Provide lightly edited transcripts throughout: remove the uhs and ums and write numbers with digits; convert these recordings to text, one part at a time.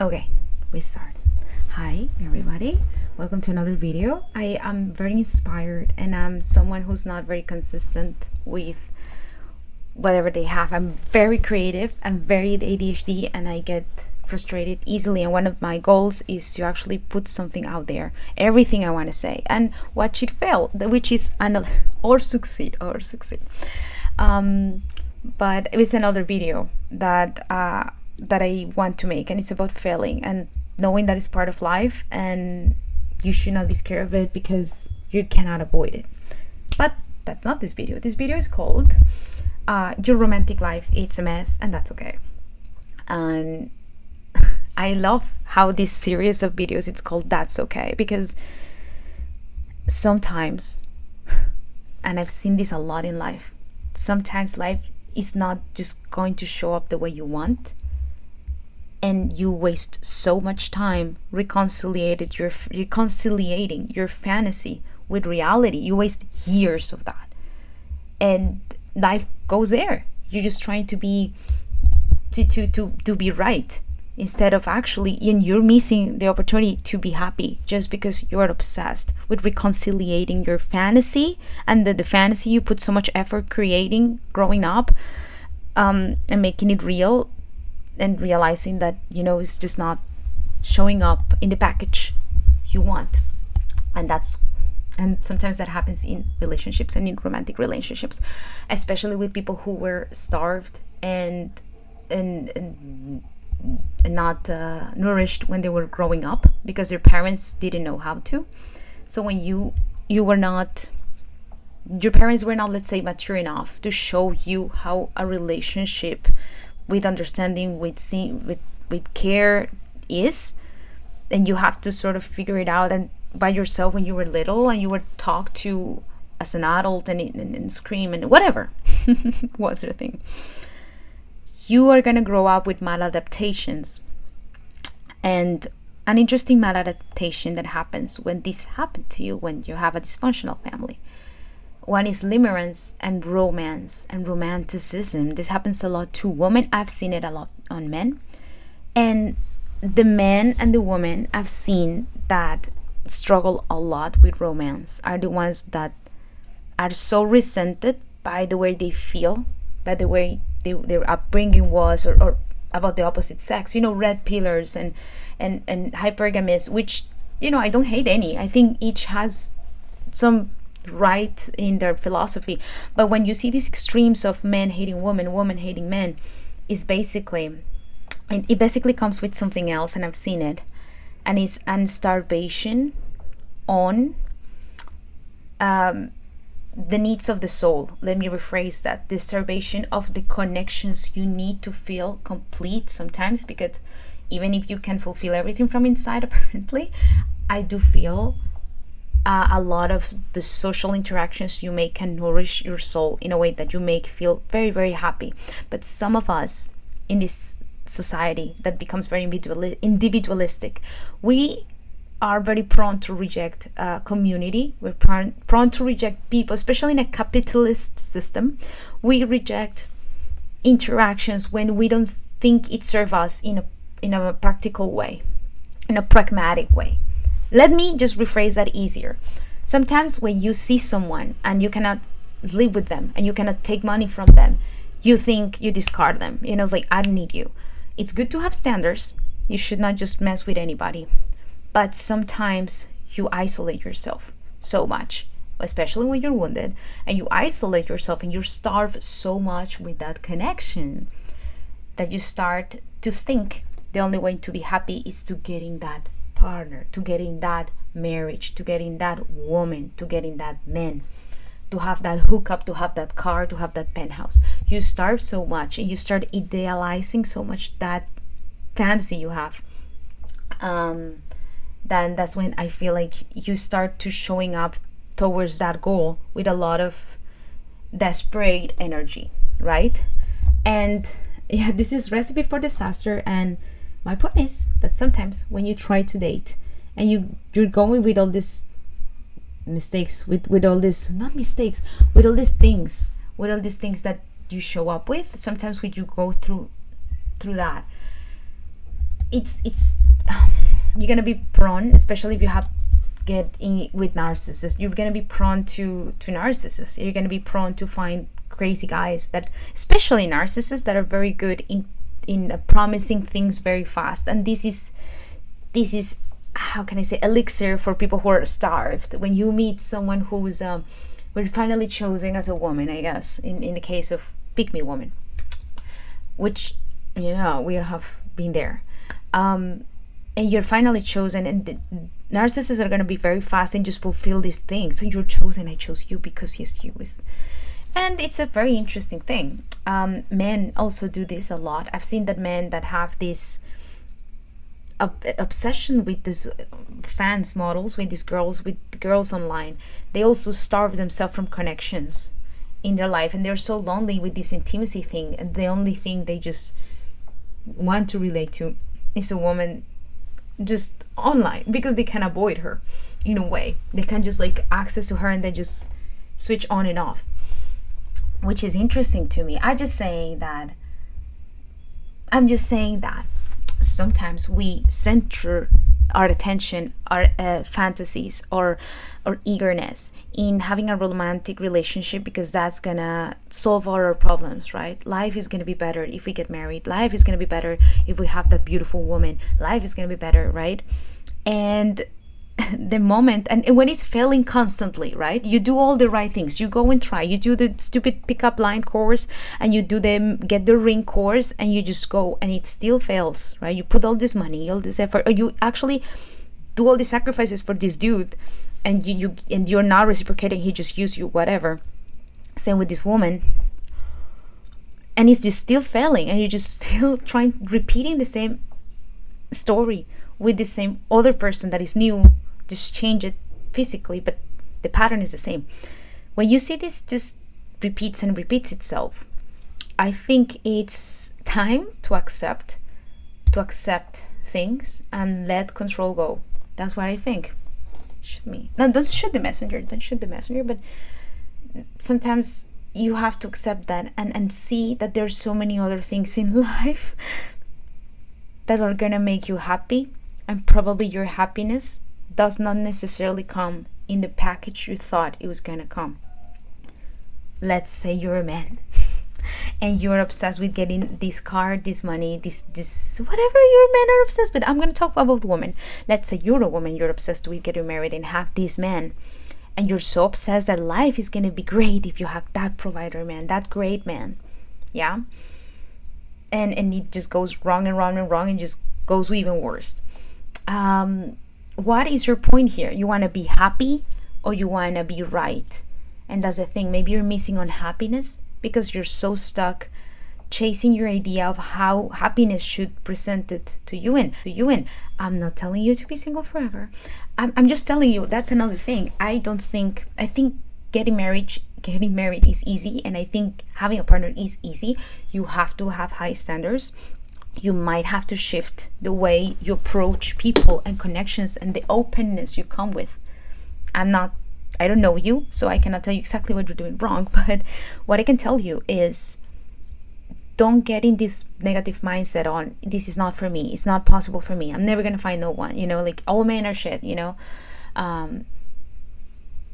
Okay, we start. Hi, everybody. Welcome to another video. I am very inspired, and I'm someone who's not very consistent with whatever they have. I'm very creative. I'm very ADHD, and I get frustrated easily. And one of my goals is to actually put something out there, everything I want to say, and watch it fail, which is another, or succeed. But it was another video that I want to make, and it's about failing and knowing that it's part of life, and you should not be scared of it because you cannot avoid it. But that's not this video. This video is called Your Romantic Life It's a Mess, and That's Okay. And I love how this series of videos, it's called That's Okay, because sometimes, and I've seen this a lot in life, sometimes life is not just going to show up the way you want, and you waste so much time reconciliating your fantasy with reality. You waste years of that, and life goes there. You're just trying to be right, instead of actually, and you're missing the opportunity to be happy just because you're obsessed with reconciliating your fantasy, and the fantasy you put so much effort creating growing up, and making it real, and realizing that it's just not showing up in the package you want. And sometimes that happens in relationships, and in romantic relationships, especially with people who were starved and not nourished when they were growing up because their parents didn't know how to. So when you were not, your parents were not, let's say, mature enough to show you how a relationship with understanding, with care is, and you have to sort of figure it out and by yourself when you were little, and you were talked to as an adult and scream and whatever was the thing. You are gonna grow up with maladaptations. And an interesting maladaptation that happens when this happened to you, when you have a dysfunctional family. One is limerence and romance and romanticism. This happens a lot to women. I've seen it a lot on men. And the men and the women I've seen that struggle a lot with romance are the ones that are so resented by the way they feel, by the way their upbringing was, or about the opposite sex. Red pillars and hypergamous, which, I don't hate any. I think each has some right in their philosophy. But when you see these extremes of men hating women, women hating men, it basically comes with something else, and I've seen it, and it's starvation on the needs of the soul. Let me rephrase that. The starvation of the connections you need to feel complete sometimes, because even if you can fulfill everything from inside, apparently, I do feel a lot of the social interactions you make can nourish your soul in a way that you make feel very, very happy. But some of us in this society that becomes very individualistic, we are very prone to reject community. We're prone to reject people, especially in a capitalist system. We reject interactions when we don't think it serves us in a practical way, in a pragmatic way. Let me just rephrase that easier. Sometimes when you see someone and you cannot live with them and you cannot take money from them, you think you discard them. It's like, I don't need you. It's good to have standards. You should not just mess with anybody. But sometimes you isolate yourself so much, especially when you're wounded, and you isolate yourself and you starve so much with that connection that you start to think the only way to be happy is to getting that partner, to getting that marriage, to getting that woman, to getting that man, to have that hookup, to have that car, to have that penthouse. You starve so much, and you start idealizing so much that fantasy you have. Then that's when I feel like you start to showing up towards that goal with a lot of desperate energy, right? And yeah, this is recipe for disaster. And my point is that sometimes when you try to date and you're going with all these mistakes, with all this, not mistakes, with all these things that you show up with, sometimes when you go through that, it's you're gonna be prone, especially if you have get in with narcissists, you're gonna be prone to narcissists. You're gonna be prone to find crazy guys, that especially narcissists, that are very good in promising things very fast. And this is how can I say, elixir for people who are starved. When you meet someone who's we're finally chosen as a woman, I guess, in the case of pick me woman, which we have been there, and you're finally chosen, and the narcissists are going to be very fast and just fulfill these things. So you're chosen, I chose you because yes, you is. And it's a very interesting thing. Men also do this a lot. I've seen that men that have this obsession with these fans models, with these girls, with girls online, they also starve themselves from connections in their life, and they're so lonely with this intimacy thing, and the only thing they just want to relate to is a woman just online, because they can avoid her in a way. They can just like access to her and they just switch on and off, which is interesting to me. I'm just saying that sometimes we center our attention, our fantasies, or eagerness in having a romantic relationship, because that's gonna solve all our problems, right? Life is gonna be better if we get married. Life is gonna be better if we have that beautiful woman. Life is gonna be better, right? And the moment, and when it's failing constantly, right, you do all the right things, you go and try, you do the stupid pickup line course, and you do the get the ring course, and you just go, and it still fails, right? You put all this money, all this effort, or you actually do all the sacrifices for this dude, and you're not reciprocating, he just used you, whatever. Same with this woman, and it's just still failing, and you're just still repeating the same story with the same other person that is new, just change it physically, but the pattern is the same. When you see this just repeats and repeats itself, I think it's time to accept things and let control go. That's what I think. Don't shoot the messenger, but sometimes you have to accept that and see that there's so many other things in life that are gonna make you happy, and probably your happiness does not necessarily come in the package you thought it was gonna come. Let's say you're a man and you're obsessed with getting this car, this money, this whatever your men are obsessed with. I'm gonna talk about women. Let's say you're a woman, you're obsessed with getting married and have this man, and you're so obsessed that life is gonna be great if you have that provider man, that great man, yeah, and it just goes wrong and wrong and wrong, and just goes even worse. What is your point here? You want to be happy or you want to be right? And that's the thing. Maybe you're missing on happiness because you're so stuck chasing your idea of how happiness should present it to you. And I'm not telling you to be single forever. I'm just telling you that's another thing. I think getting married is easy, and I think having a partner is easy. You have to have high standards. You might have to shift the way you approach people and connections and the openness you come with. I don't know you, so I cannot tell you exactly what you're doing wrong, but what I can tell you is don't get in this negative mindset on this is not for me, it's not possible for me, I'm never gonna find no one, like all men are shit,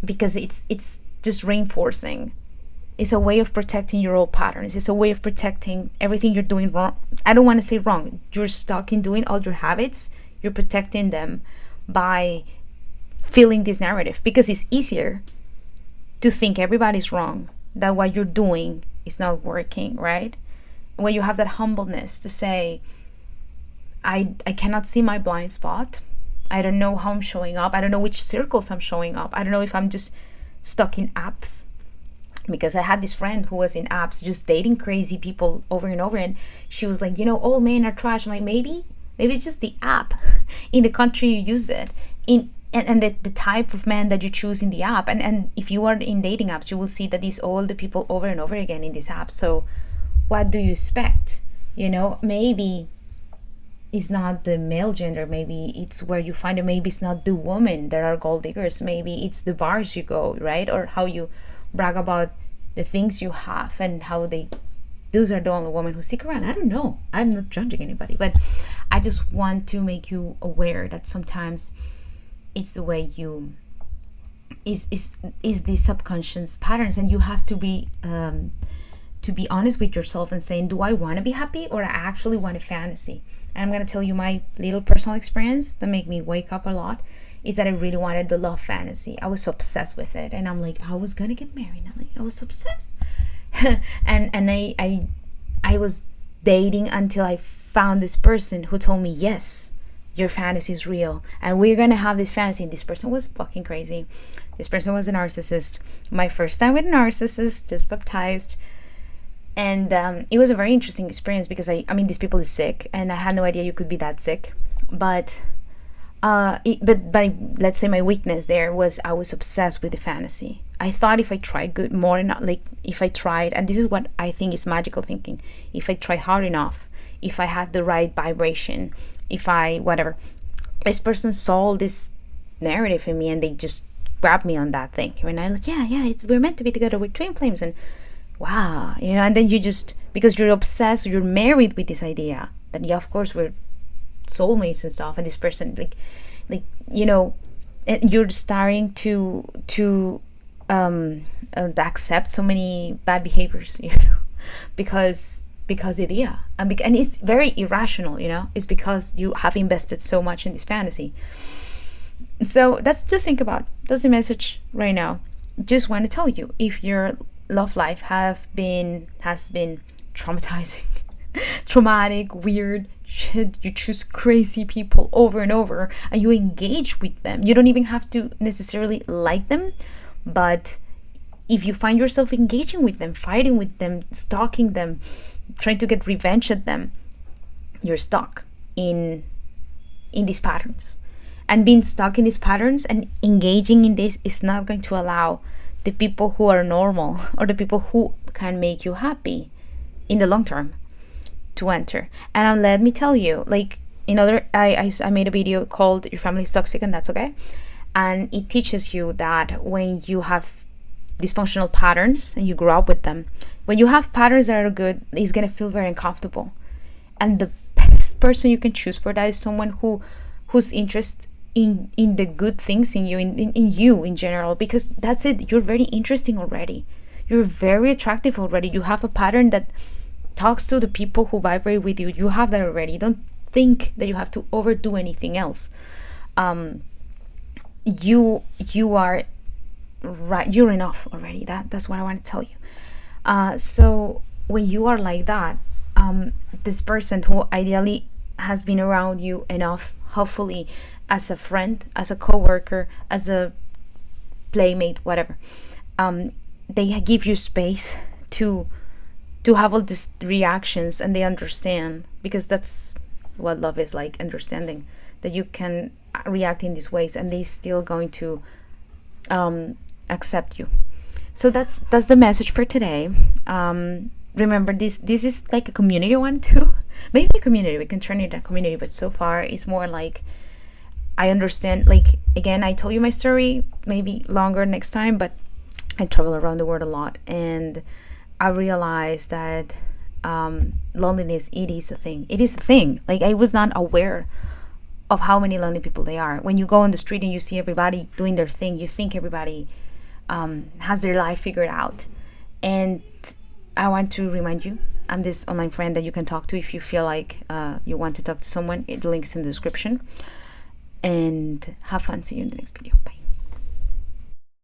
because it's just reinforcing. It's a way of protecting your old patterns. It's a way of protecting everything you're doing wrong. I don't want to say wrong. You're stuck in doing all your habits. You're protecting them by feeling this narrative, because it's easier to think everybody's wrong, that what you're doing is not working, right? When you have that humbleness to say, I cannot see my blind spot. I don't know how I'm showing up. I don't know which circles I'm showing up. I don't know if I'm just stuck in apps. Because I had this friend who was in apps just dating crazy people over and over, and she was like, all men are trash. I'm like, maybe it's just the app in the country you use it in, and the type of man that you choose in the app, and if you are in dating apps, you will see that these all the people over and over again in this app. So what do you expect? Maybe it's not the male gender, maybe it's where you find it, maybe it's not the woman that are gold diggers, maybe it's the bars you go, right? Or how you brag about the things you have and how they those are the only women who stick around. I don't know, I'm not judging anybody, but I just want to make you aware that sometimes it's the way you is the subconscious patterns, and you have to be honest with yourself and saying, do I want to be happy, or I actually want a fantasy? And I'm going to tell you my little personal experience that made me wake up a lot, is that I really wanted the love fantasy. I was obsessed with it, and I'm like, I was gonna get married. I was obsessed. and I was dating until I found this person who told me, yes, your fantasy is real, and we're gonna have this fantasy. And this person was fucking crazy. This person was a narcissist. My first time with a narcissist, just baptized. And it was a very interesting experience, because I mean, these people is sick, and I had no idea you could be that sick. But by, let's say, my weakness there was I was obsessed with the fantasy. I thought if I tried good more enough, like if I tried, and this is what I think is magical thinking, if I tried hard enough, if I had the right vibration, if I whatever, this person saw this narrative in me, and they just grabbed me on that thing. And I'm like, yeah, we're meant to be together with twin flames, and wow, and then you just, because you're obsessed, you're married with this idea that, yeah, of course we're soulmates and stuff, and this person like and you're starting to accept so many bad behaviors, because idea, and it's very irrational, it's because you have invested so much in this fantasy. So that's to think about. That's the message right now. Just want to tell you, if your love life has been traumatizing, traumatic, weird shit, you choose crazy people over and over, and you engage with them. You don't even have to necessarily like them, but if you find yourself engaging with them, fighting with them, stalking them, trying to get revenge at them, you're stuck in these patterns. And being stuck in these patterns and engaging in this is not going to allow the people who are normal, or the people who can make you happy in the long term, to enter. And let me tell you, like, I made a video called "Your Family is Toxic and That's Okay," and it teaches you that when you have dysfunctional patterns and you grow up with them, when you have patterns that are good, it's gonna feel very uncomfortable. And the best person you can choose for that is someone whose interest in the good things in you, in you in general, because that's it. You're very interesting already. You're very attractive already. You have a pattern that talks to the people who vibrate with you. You have that already. Don't think that you have to overdo anything else. You are right. You're enough already. That's what I want to tell you. So when you are like that, this person who ideally has been around you enough, hopefully as a friend, as a coworker, as a playmate, whatever, they give you space to have all these reactions, and they understand, because that's what love is like, understanding that you can react in these ways, and they still going to accept you. So that's the message for today. Remember, this is like a community one too. Maybe a community, we can turn it into a community, but so far it's more like, I understand, like, again, I told you my story, maybe longer next time, but I travel around the world a lot, and I realized that loneliness, it is a thing. Like, I was not aware of how many lonely people they are. When you go on the street and you see everybody doing their thing, you think everybody has their life figured out. And I want to remind you, I'm this online friend that you can talk to if you feel like you want to talk to someone. The link is in the description. And have fun. See you in the next video. Bye.